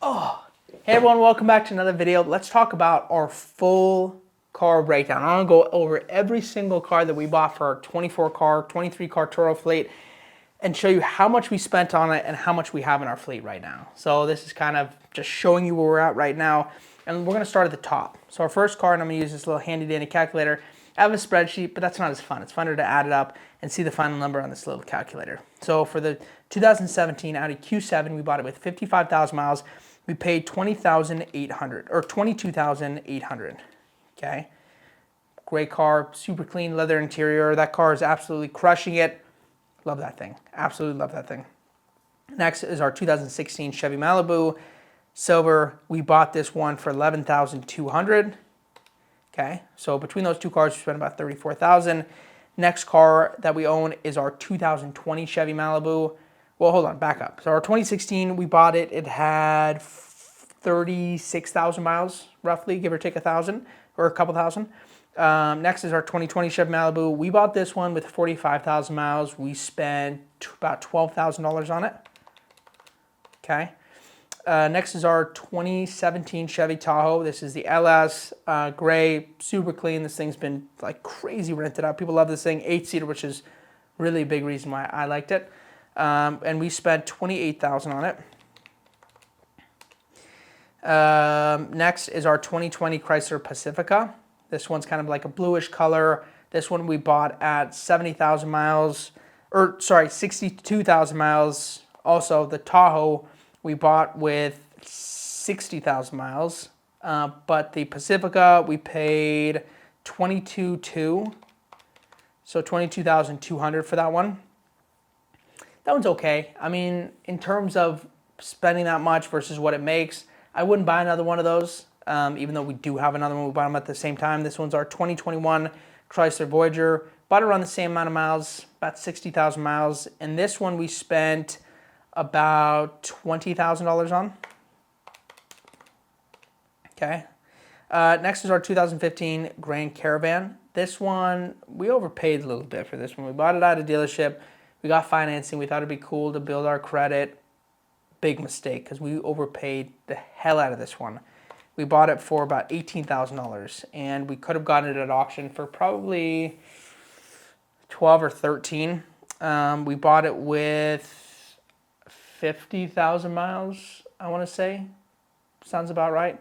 Hey everyone, welcome back to another video. Let's talk about our full car breakdown. I'm gonna go over every single car that we bought for our 23 car Turo fleet and show you how much we spent on it and how much we have in our fleet right now. So this is kind of just showing you where we're at right now. And we're gonna start at the top. So our first car, and I'm gonna use this little handy dandy calculator. I have a spreadsheet, but that's not as fun. It's funner to add it up and see the final number on this little calculator. So for the 2017 Audi Q7, we bought it with 55,000 miles. We paid $20,800 or $22,800. Okay, great car, super clean leather interior. That car is absolutely crushing it. Love that thing. Absolutely love that thing. Next is our 2016 Chevy Malibu silver. We bought this one for $11,200. Okay, so between those two cars, we spent about $34,000. Next car that we own is our 2020 Chevy Malibu. Well, hold on, back up. So our 2016, we bought it. It had 36,000 miles, roughly, give or take 1,000 or a couple thousand. Next is our 2020 Chevy Malibu. We bought this one with 45,000 miles. We spent about $12,000 on it. Okay. Next is our 2017 Chevy Tahoe. This is the LS, gray, super clean. This thing's been like crazy rented out. People love this thing, 8-seater, which is really a big reason why I liked it. And we spent $28,000 on it. Next is our 2020 Chrysler Pacifica. This one's kind of like a bluish color. This one we bought at 70,000 miles, or sorry, 62,000 miles. Also, the Tahoe we bought with 60,000 miles. But the Pacifica we paid $22,200, so $22,200 for that one. That one's okay. I mean, in terms of spending that much versus what it makes, I wouldn't buy another one of those, even though we do have another one. We bought them at the same time. This one's our 2021 Chrysler Voyager. Bought it around the same amount of miles, about 60,000 miles. And this one we spent about $20,000 on. Okay. Next is our 2015 Grand Caravan. This one, we overpaid a little bit for this one. We bought it at a dealership. We got financing. We thought it'd be cool to build our credit. Big mistake because we overpaid the hell out of this one. We bought it for about $18,000 and we could have gotten it at auction for probably 12 or 13. We bought it with 50,000 miles, I want to say. Sounds about right.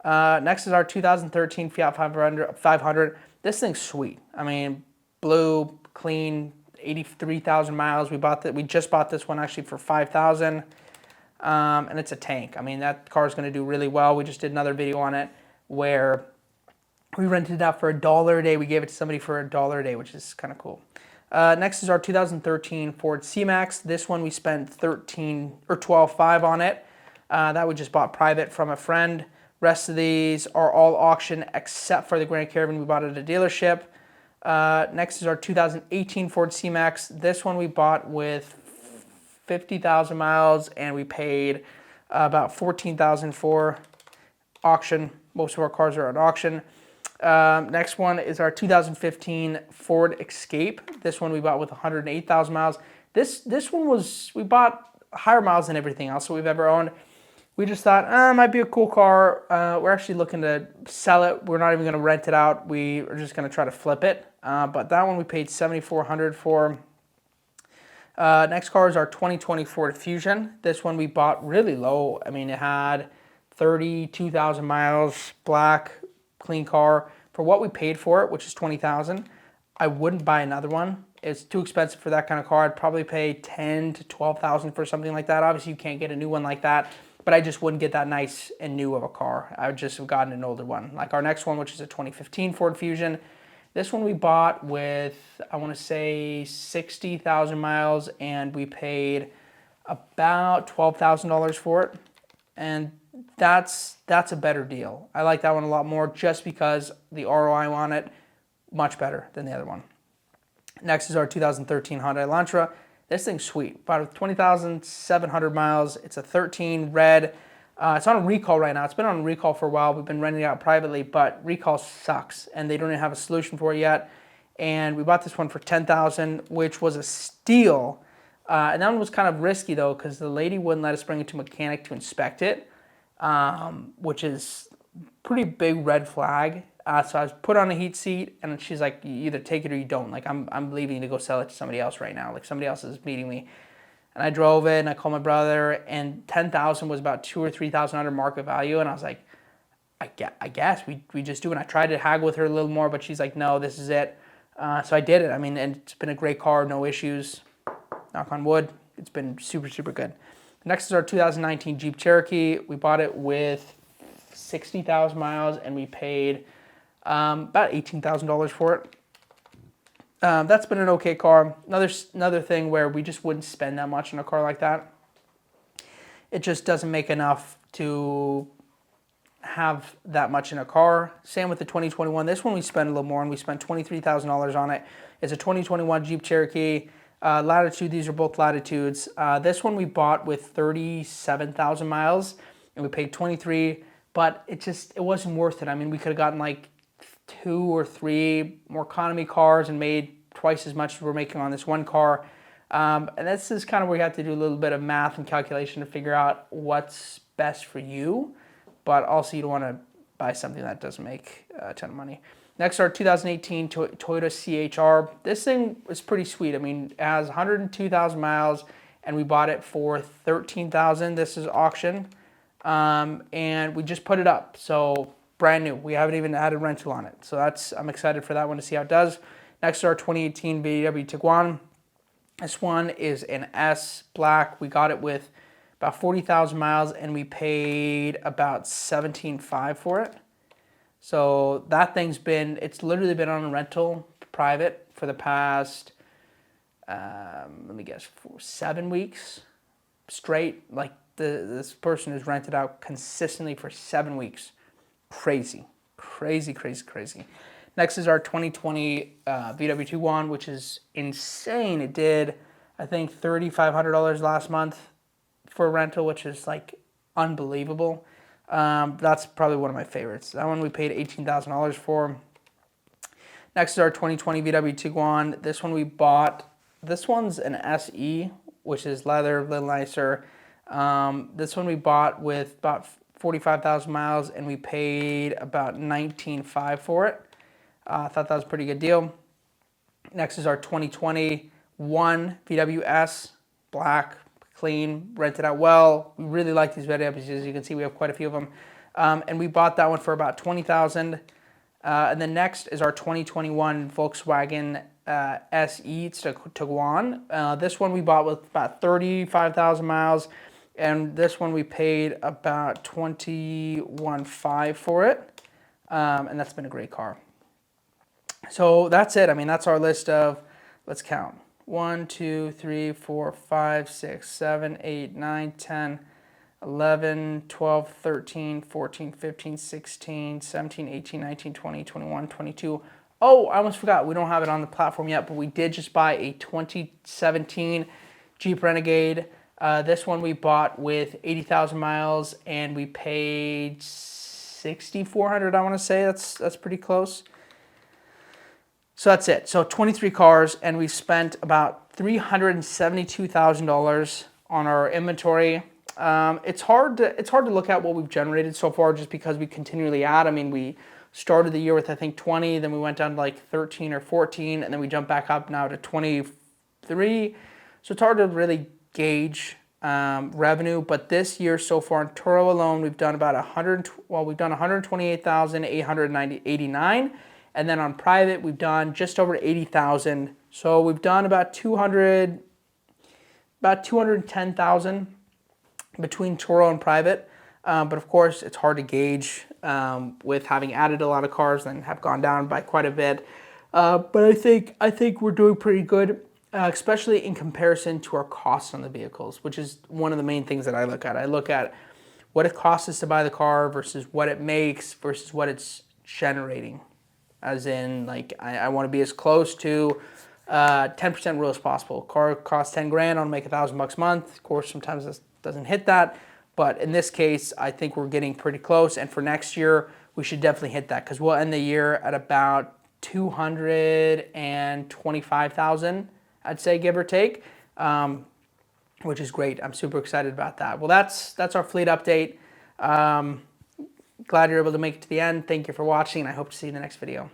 Next is our 2013 Fiat 500. This thing's sweet. I mean, blue, clean, 83,000 miles. We just bought this one actually for $5,000. And it's a tank. I mean, that car is going to do really well. We just did another video on it where we rented it out for $1 a day. We gave it to somebody for $1 a day, which is kind of cool. Next is our 2013 Ford C-Max. This one we spent $12,500 on it. That we just bought private from a friend. Rest of these are all auction except for the Grand Caravan. We bought it at a dealership. Next is our 2018 Ford C-Max. This one we bought with 50,000 miles and we paid about $14,000 for auction. Most of our cars are at auction. Next one is our 2015 Ford Escape. This one we bought with 108,000 miles. This one we bought higher miles than everything else that we've ever owned. We just thought, it might be a cool car. We're actually looking to sell it. We're not even going to rent it out. We are just going to try to flip it. But that one we paid $7,400 for. Next car is our 2020 Ford Fusion. This one we bought really low. I mean, it had 32,000 miles, black, clean car. For what we paid for it, which is $20,000, I wouldn't buy another one. It's too expensive for that kind of car. I'd probably pay $10,000 to $12,000 for something like that. Obviously, you can't get a new one like that, but I just wouldn't get that nice and new of a car. I would just have gotten an older one. Like our next one, which is a 2015 Ford Fusion. This one we bought with, I want to say 60,000 miles and we paid about $12,000 for it. And that's a better deal. I like that one a lot more just because the ROI on it, much better than the other one. Next is our 2013 Hyundai Elantra. This thing's sweet, about 20,700 miles. It's a 13 red. It's on a recall right now. It's been on a recall for a while. We've been renting it out privately, but recall sucks, and they don't even have a solution for it yet. And we bought this one for $10,000, which was a steal. And that one was kind of risky though, because the lady wouldn't let us bring it to a mechanic to inspect it. which is pretty big red flag. So I was put on a heat seat, and she's like, you either take it or you don't. Like, I'm leaving to go sell it to somebody else right now. Like, somebody else is meeting me. And I drove it, and I called my brother, and 10,000 was about 2,000 or 3,000 under market value. And I was like, I guess we just do it. And I tried to haggle with her a little more, but she's like, no, this is it. So I did it. I mean, and it's been a great car, no issues. Knock on wood. It's been super, super good. Next is our 2019 Jeep Cherokee. We bought it with 60,000 miles, and we paid about $18,000 for it. That's been an okay car. Another thing where we just wouldn't spend that much on a car like that. It just doesn't make enough to have that much in a car. Same with the 2021. This one we spent a little more, and we spent $23,000 on it. It's a 2021 Jeep Cherokee. Latitude, these are both Latitudes. This one we bought with 37,000 miles, and we paid 23, but it wasn't worth it. I mean, we could have gotten like 2 or 3 more economy cars and made twice as much as we're making on this one car. And this is kind of where you have to do a little bit of math and calculation to figure out what's best for you, but also you don't want to buy something that doesn't make a ton of money. Next, our 2018 Toyota CHR. This thing was pretty sweet. I mean, it has 102,000 miles, and we bought it for $13,000. This is auction, and we just put it up. So brand new. We haven't even added rental on it. So I'm excited for that one to see how it does. Next, our 2018 VW Tiguan. This one is an S black. We got it with about 40,000 miles, and we paid about $17,500 for it. So that thing's it's literally been on a rental private for the past, let me guess, 7 weeks straight. Like this person has rented out consistently for 7 weeks. Crazy. Next is our 2020 VW Tiguan, which is insane. It did, I think, $3,500 last month for a rental, which is like unbelievable. That's probably one of my favorites. That one we paid $18,000 for. Next is our 2020 VW Tiguan. This one we bought. This one's an SE, which is leather, a little nicer. This one we bought with about 45,000 miles, and we paid about $19,500 for it. I thought that was a pretty good deal. Next is our 2021 VW S, black, clean, rented out well. We really like these VWs. As you can see, we have quite a few of them. And we bought that one for about $20,000. And then next is our 2021 Volkswagen SE Tiguan. This one we bought with about 35,000 miles. And this one we paid about $21,500 for it. And that's been a great car. So that's it. I mean, that's our list of, let's count. 1, 2, 3, 4, 5, 6, 7, 8, 9, 10, 11, 12, 13, 14, 15, 16, 17, 18, 19, 20, 21, 22. Oh, I almost forgot. We don't have it on the platform yet, but we did just buy a 2017 Jeep Renegade. This one we bought with 80,000 miles, and we paid $6,400, I want to say. That's pretty close. So that's it. So 23 cars, and we spent about $372,000 on our inventory. It's hard to look at what we've generated so far, just because we continually add. I mean, we started the year with, I think, 20, then we went down to like 13 or 14, and then we jumped back up now to 23. So it's hard to really gauge revenue. But this year so far in Turo alone, we've done about 128,889. And then on private, we've done just over 80,000. So we've done about 210,000 between Turo and private. But of course, it's hard to gauge with having added a lot of cars and have gone down by quite a bit. But I think we're doing pretty good, especially in comparison to our costs on the vehicles, which is one of the main things that I look at. I look at what it costs us to buy the car versus what it makes versus what it's generating. As in, like, I want to be as close to 10% real as possible. Car costs 10 grand, I'll make $1,000 a month. Of course, sometimes this doesn't hit that. But in this case, I think we're getting pretty close. And for next year, we should definitely hit that, because we'll end the year at about 225,000, I'd say, give or take, which is great. I'm super excited about that. Well, that's our fleet update. Glad you're able to make it to the end. Thank you for watching, and I hope to see you in the next video.